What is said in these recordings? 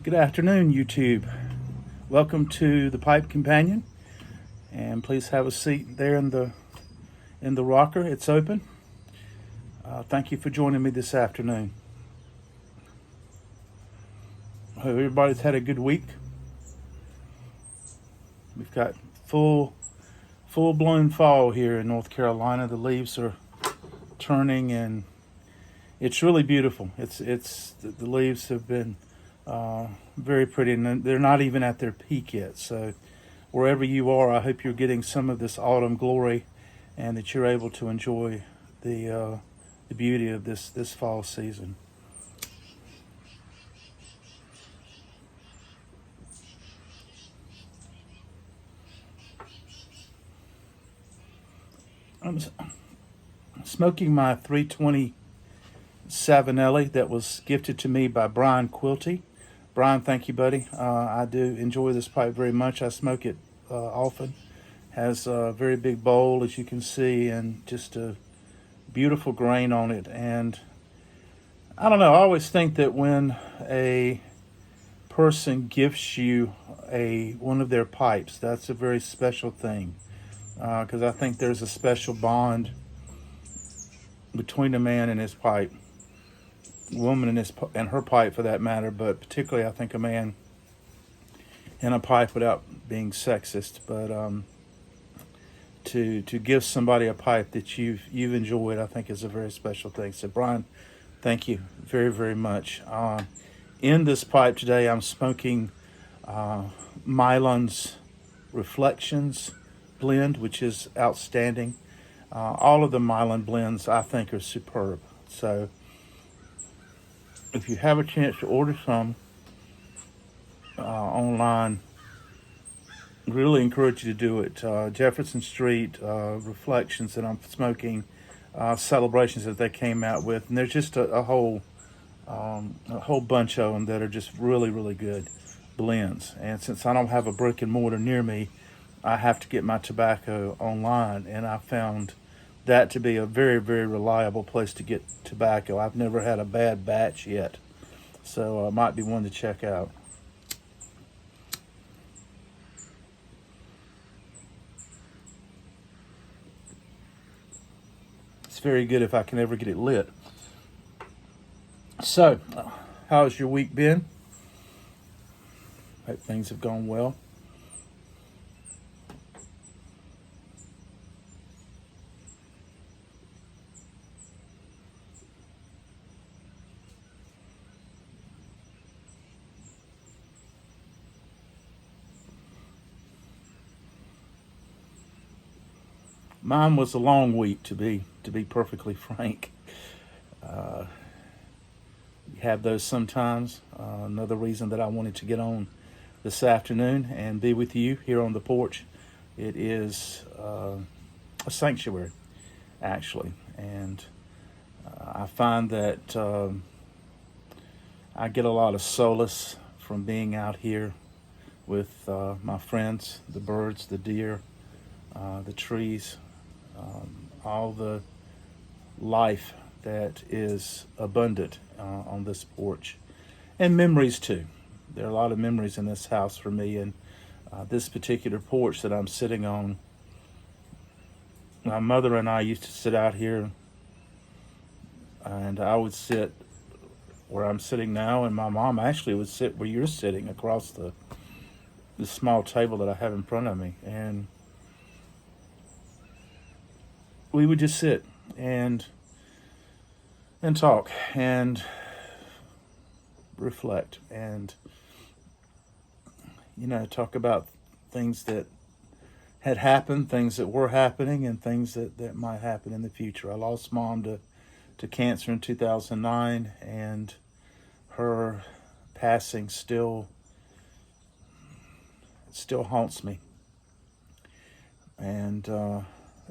Good afternoon, YouTube. Welcome to the Pipe Companion, and please have a seat there in the rocker. It's open. Thank you for joining me this afternoon. Hope everybody's had a good week. We've got full-blown fall here in North Carolina. The leaves are turning, and it's really beautiful. The leaves have been very pretty, and they're not even at their peak yet. So wherever you are, I hope you're getting some of this autumn glory, and that you're able to enjoy the beauty of this fall season. I'm smoking my 320 Savinelli that was gifted to me by Brian Quilty. Brian, thank you, buddy. I do enjoy this pipe very much. I smoke it often. Has a very big bowl, as you can see, and just a beautiful grain on it. And I don't know, I always think that when a person gifts you one of their pipes, that's a very special thing, because I think there's a special bond between a man and his pipe, woman and her pipe for that matter, but particularly I think a man and a pipe, without being sexist, but to give somebody a pipe that you've enjoyed, I think is a very special thing. So Brian, thank you very, very much. In this pipe today, I'm smoking Mylan's Reflections blend, which is outstanding. All of the Mylan blends I think are superb. So if you have a chance to order some online, really encourage you to do it. Jefferson Street Reflections that I'm smoking, Celebrations that they came out with, and there's just a whole bunch of them that are just really, really good blends. And since I don't have a brick and mortar near me, I have to get my tobacco online, and I found that to be a very, very reliable place to get tobacco. I've never had a bad batch yet, so it might be one to check out. It's very good if I can ever get it lit. So, how's your week been? Hope things have gone well. Mine was a long week, to be perfectly frank. You have those sometimes. Another reason that I wanted to get on this afternoon and be with you here on the porch. It is a sanctuary, actually, and I find that I get a lot of solace from being out here with my friends, the birds, the deer, the trees, all the life that is abundant on this porch, and memories too. There are a lot of memories in this house for me, and this particular porch that I'm sitting on, my mother and I used to sit out here, and I would sit where I'm sitting now, and my mom actually would sit where you're sitting, across the small table that I have in front of me, and we would just sit and talk and reflect, and talk about things that had happened, things that were happening, and things that might happen in the future. I lost Mom to cancer in 2009, and her passing still haunts me. And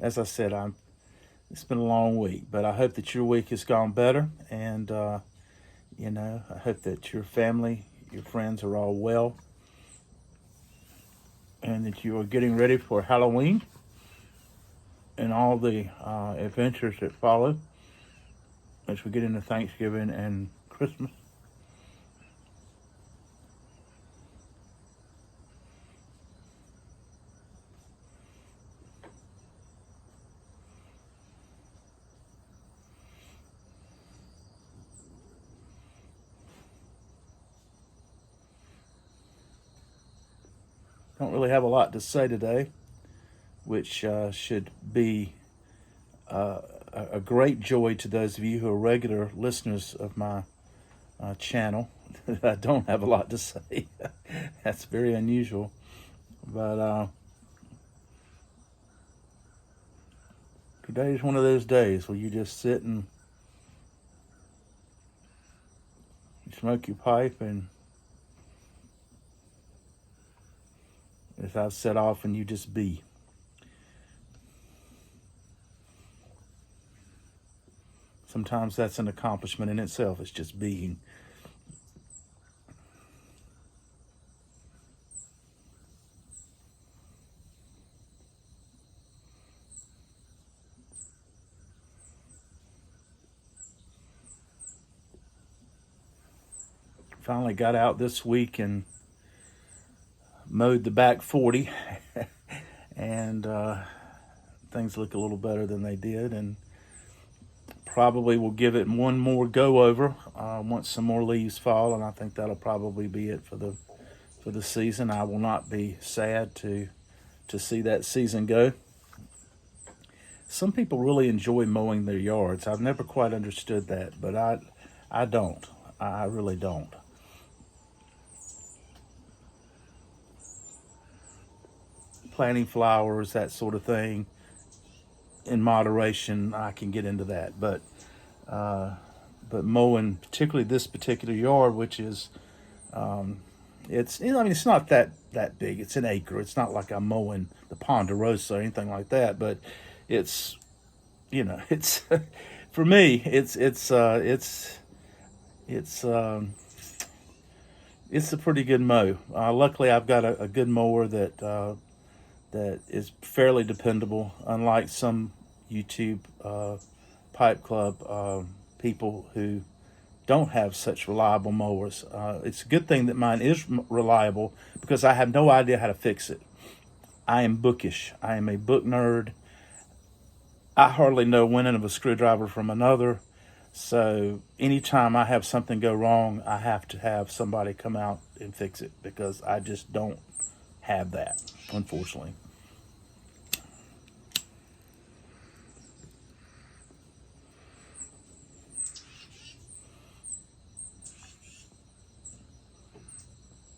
as I said, it's been a long week, but I hope that your week has gone better, and I hope that your family, your friends are all well, and that you are getting ready for Halloween and all the adventures that follow as we get into Thanksgiving and Christmas. Don't really have a lot to say today, which should be a great joy to those of you who are regular listeners of my channel. I don't have a lot to say. That's very unusual. But today is one of those days where you just sit and smoke your pipe, and as I've said often, you just be. Sometimes that's an accomplishment in itself. It's just being. Finally got out this week and mowed the back 40 and things look a little better than they did, and probably will give it one more go over once some more leaves fall, and I think that'll probably be it for the season. I will not be sad to see that season go. Some people really enjoy mowing their yards. I've never quite understood that, but I don't. I really don't. Planting flowers, that sort of thing, in moderation, I can get into that. But mowing, particularly this particular yard, which is, it's not that big. It's an acre. It's not like I'm mowing the Ponderosa or anything like that. But it's, it's for me, it's a pretty good mow. Luckily, I've got a good mower that is fairly dependable, unlike some YouTube pipe club people who don't have such reliable mowers. It's a good thing that mine is reliable, because I have no idea how to fix it. I am bookish. I am a book nerd. I hardly know one end of a screwdriver from another. So anytime I have something go wrong, I have to have somebody come out and fix it, because I just don't have that, unfortunately.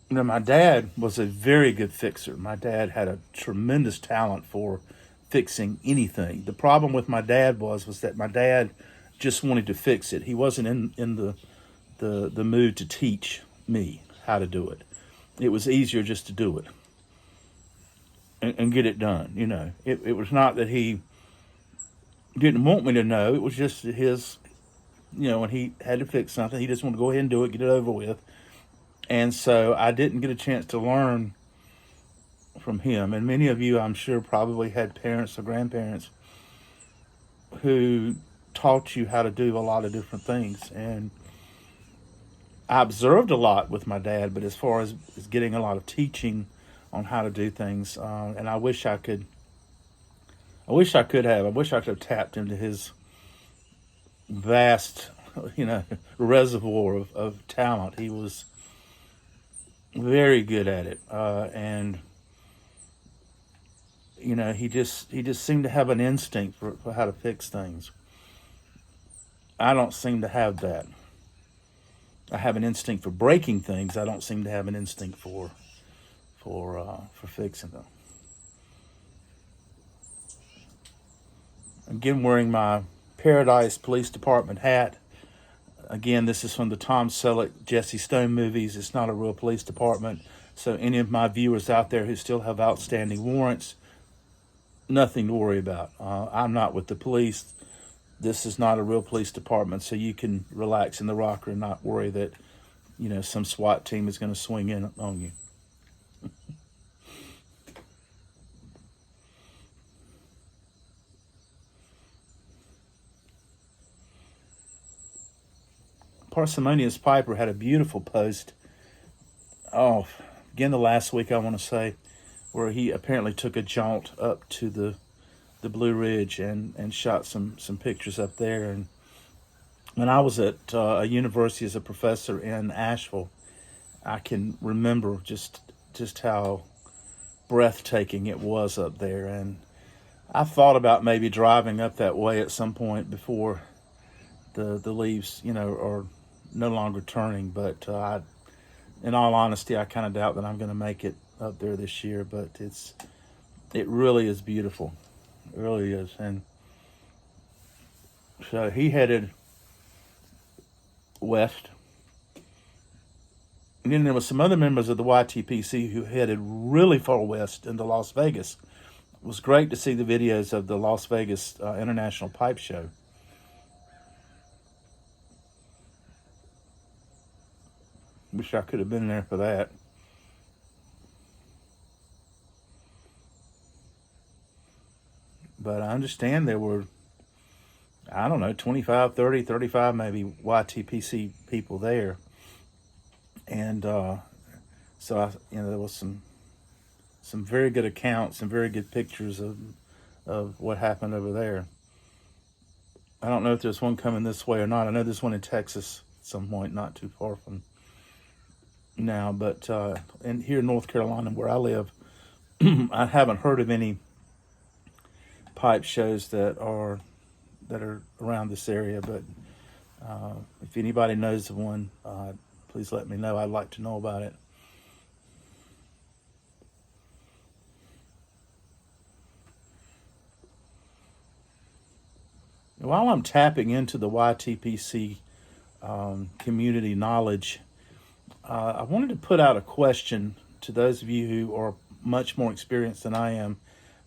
My dad was a very good fixer. My dad had a tremendous talent for fixing anything. The problem with my dad was that my dad just wanted to fix it. He wasn't in the mood to teach me how to do it. It was easier just to do it and get it done. It was not that he didn't want me to know. It was just his, when he had to fix something, he just wanted to go ahead and do it, get it over with. And so I didn't get a chance to learn from him. And many of you, I'm sure, probably had parents or grandparents who taught you how to do a lot of different things. And I observed a lot with my dad, but as far as getting a lot of teaching on how to do things, and I wish I could have tapped into his vast, reservoir of talent. He was very good at it, and he just seemed to have an instinct for how to fix things. I don't seem to have that. I have an instinct for breaking things. I don't seem to have an instinct for fixing them. Again, wearing my Paradise Police Department hat. Again, this is from the Tom Selleck, Jesse Stone movies. It's not a real police department. So any of my viewers out there who still have outstanding warrants, nothing to worry about. I'm not with the police. This is not a real police department, so you can relax in the rocker and not worry that, some SWAT team is going to swing in on you. Parsimonious Piper had a beautiful post. Again, the last week, I want to say, where he apparently took a jaunt up to the Blue Ridge and shot some pictures up there. And when I was at a university as a professor in Asheville, I can remember just how breathtaking it was up there. And I thought about maybe driving up that way at some point before the leaves, are no longer turning. But in all honesty, I kind of doubt that I'm going to make it up there this year. But it really is beautiful. It really is. And so he headed west. And then there was some other members of the YTPC who headed really far west into Las Vegas. It was great to see the videos of the Las Vegas International Pipe Show. Wish I could have been there for that. But I understand there were, 25, 30, 35 maybe YTPC people there. And so there was some very good accounts and very good pictures of what happened over there. I don't know if there's one coming this way or not. I know there's one in Texas at some point, not too far from now. But and here in North Carolina, where I live, I haven't heard of any pipe shows that are around this area. But if anybody knows of one, please let me know. I'd like to know about it. While I'm tapping into the YTPC community knowledge, I wanted to put out a question to those of you who are much more experienced than I am.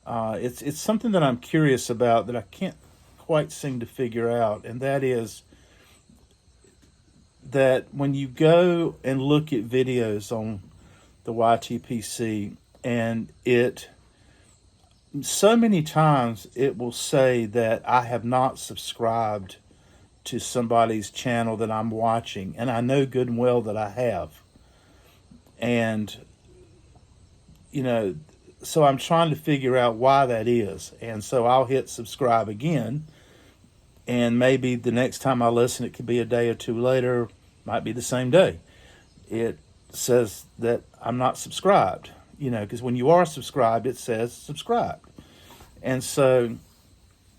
It's something that I'm curious about that I can't quite seem to figure out, and that is that when you go and look at videos on the YTPC, and so many times it will say that I have not subscribed to somebody's channel that I'm watching, and I know good and well that I have. And, so I'm trying to figure out why that is. And so I'll hit subscribe again, and maybe the next time I listen, it could be a day or two later, might be the same day. It says that I'm not subscribed, because when you are subscribed, it says subscribed. And so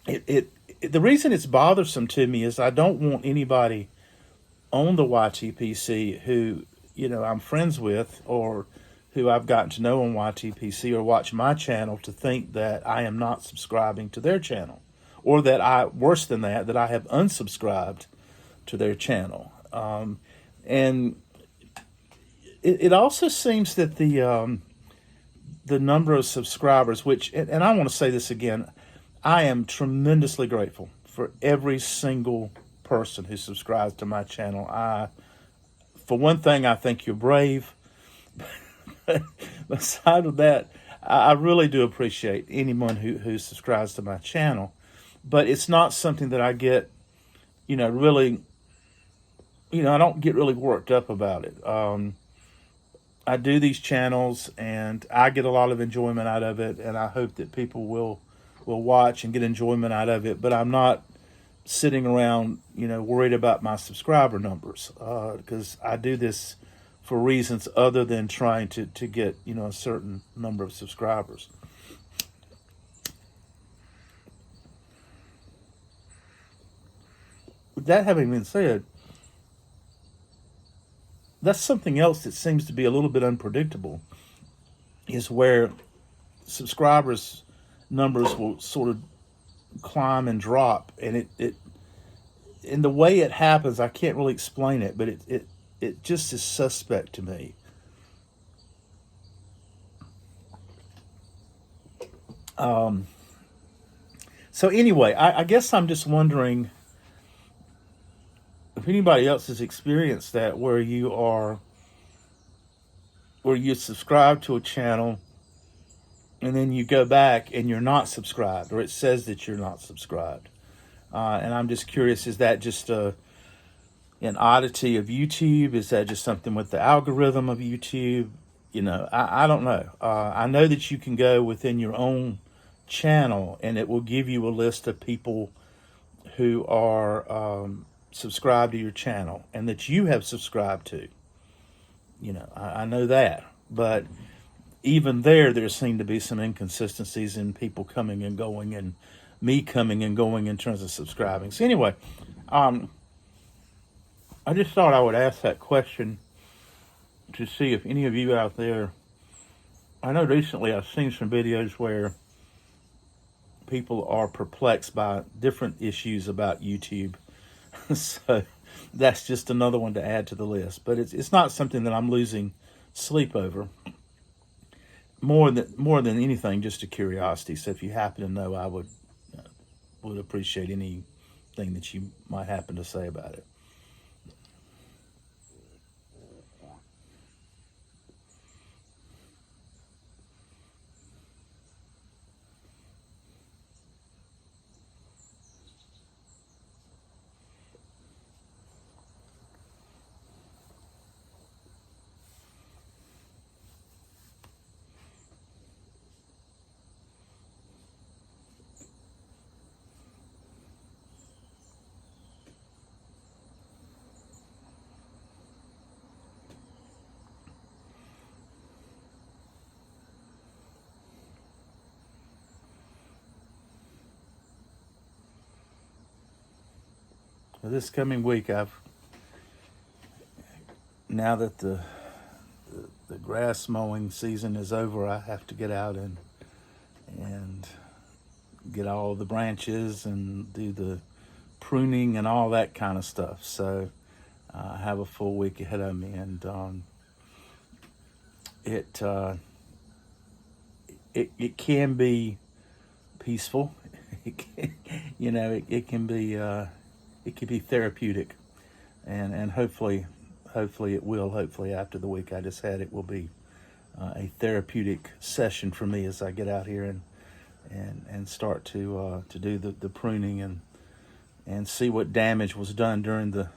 the reason it's bothersome to me is I don't want anybody on the YTPC who, I'm friends with or who I've gotten to know on YTPC or watch my channel to think that I am not subscribing to their channel, or that worse than that I have unsubscribed to their channel. And it also seems that the number of subscribers, and I want to say this again, I am tremendously grateful for every single person who subscribes to my channel. For one thing, I think you're brave. Aside of that, I really do appreciate anyone who subscribes to my channel. But it's not something that I get, really, I don't get really worked up about it. I do these channels, and I get a lot of enjoyment out of it, and I hope that people will watch and get enjoyment out of it. But I'm not sitting around, worried about my subscriber numbers, because I do this for reasons other than trying to get, a certain number of subscribers. With that having been said, that's something else that seems to be a little bit unpredictable, is where subscribers numbers will sort of climb and drop, and it in the way it happens, I can't really explain it, but it just is suspect to me. So anyway, I guess I'm just wondering if anybody else has experienced that, where you subscribe to a channel and then you go back and you're not subscribed, or it says that you're not subscribed. And I'm just curious, is that just an oddity of YouTube? Is that just something with the algorithm of YouTube? I don't know. I know that you can go within your own channel and it will give you a list of people who are subscribed to your channel and that you have subscribed to. I know that. But even there seemed to be some inconsistencies in people coming and going, and me coming and going in terms of subscribing. So anyway, I just thought I would ask that question to see if any of you out there, I know recently I've seen some videos where people are perplexed by different issues about YouTube. So that's just another one to add to the list. But it's not something that I'm losing sleep over. More than anything, just a curiosity. So if you happen to know, I would appreciate anything that you might happen to say about it. This coming week, now that the grass mowing season is over, I have to get out and get all the branches and do the pruning and all that kind of stuff. So I have a full week ahead of me, and it can be peaceful. It can be it can be therapeutic, and hopefully it will. Hopefully after the week I just had, it will be a therapeutic session for me as I get out here and start to do the pruning and see what damage was done during the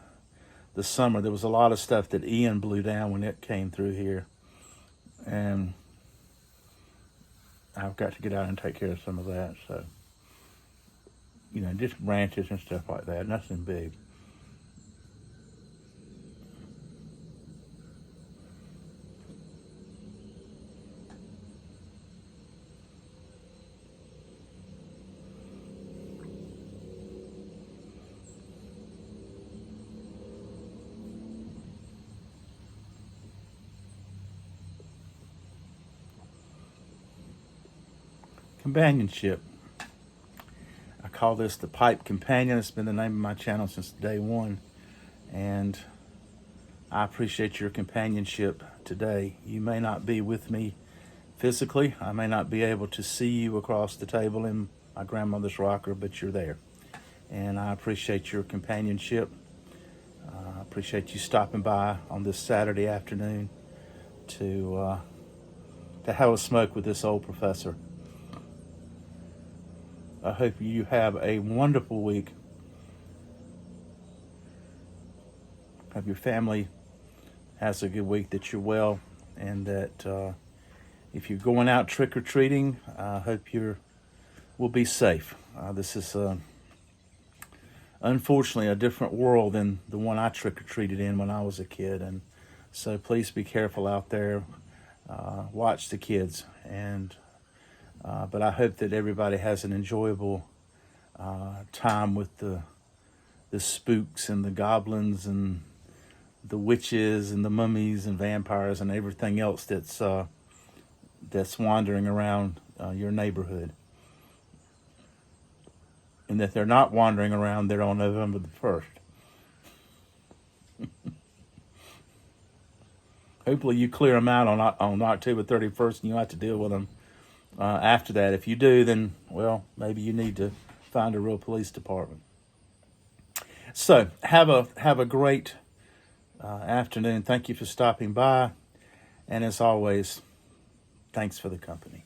summer. There was a lot of stuff that Ian blew down when it came through here, and I've got to get out and take care of some of that. So, just branches and stuff like that, nothing big. Companionship. I call this the Pipe Companion. It's been the name of my channel since day one, and I appreciate your companionship today. You may not be with me physically. I may not be able to see you across the table in my grandmother's rocker, but you're there, and I appreciate your companionship. I appreciate you stopping by on this Saturday afternoon to have a smoke with this old professor. I hope you have a wonderful week. Hope your family has a good week, that you're well, and that if you're going out trick-or-treating, I hope will be safe. This is unfortunately a different world than the one I trick-or-treated in when I was a kid, and so please be careful out there. Watch the kids, but I hope that everybody has an enjoyable time with the spooks and the goblins and the witches and the mummies and vampires and everything else that's wandering around your neighborhood. And that they're not wandering around there on November the 1st. Hopefully you clear them out on October 31st, and you don't have to deal with them after that. If you do, then, well, maybe you need to find a real police department. So have a great afternoon. Thank you for stopping by. And as always, thanks for the company.